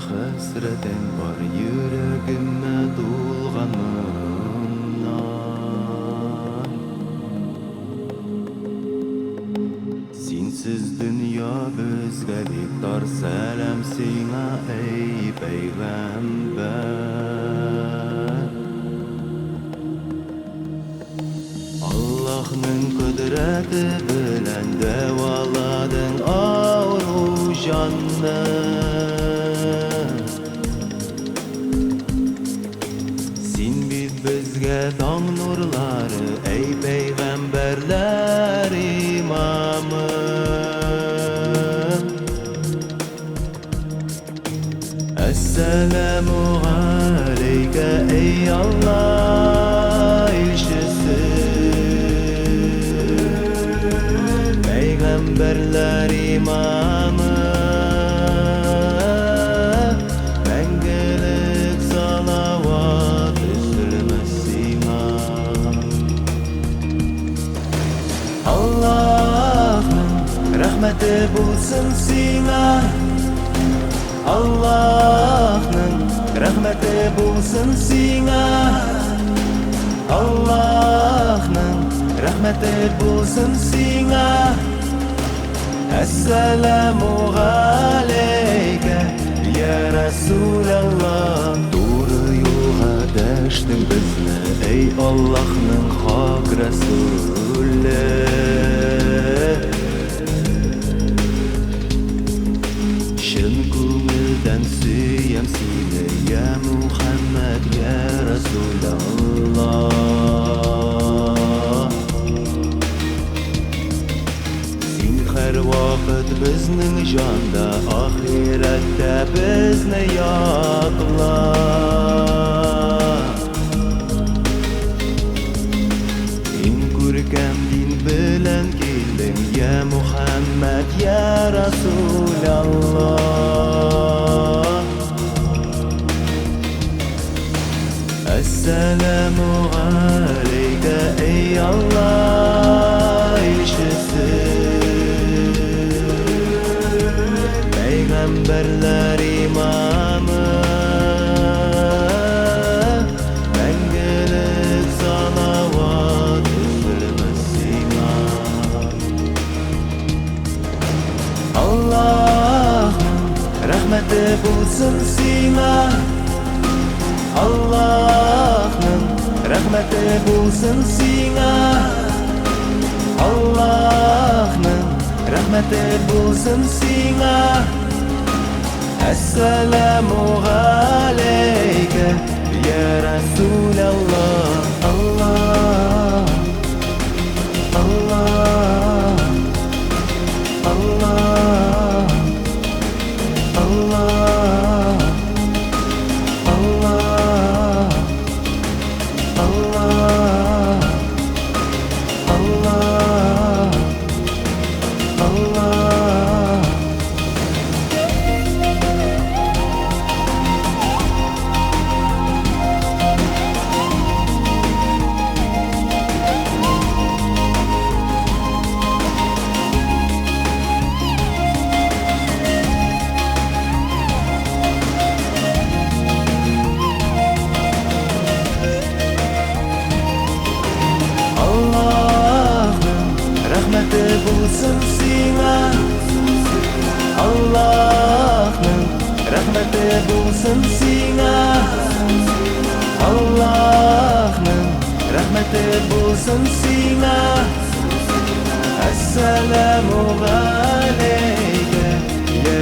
hasretin var yüreğime dolganından. Sensiz dünya bizge diktar, selam sana ey peygamber. Allah'ın kudreti bilen devaladın ağru canını. Sen bizge dağ nurları ey peygamberler imamı. Esselamu aleyke ey Allah elçisi, peygamberler imamı. Mengelik salavat üstülmesine. Allah'ın rahmeti bulsun sana. Allah'ın rahmeti bulsun sana. Allah'ın rahmeti bulsun sana. Esselamu aleyke ya Resulallah. Doğru yola deştin bizni ey Allah'ın hak Resulü. Şın gönülden süyem seni ya Muhammed ya Resulallah. Sen her vakit bizning jonda, ahirette bizni yokla. Sen ko'rkam din bilan kelding ya Muhammed ya Resulallah. Esselamu aleyke ey Allah elçisi, peygamberler imamı. Mengelik salavat üstülmesine. Allah'ın rahmeti bulsun sana. Allah'ın rahmeti bulsun sana. Allah'ın rahmeti bulsun sana. Esselamu aleyke ya Resulallah. Allah, Allah, Allah, Allah, Allah, Allah, Allah, Allah. Allah'ın rahmeti bulsun sana. Allah'ın rahmeti bulsun sana. Allah'ın rahmeti bulsun sana. Esselamu aleyke ya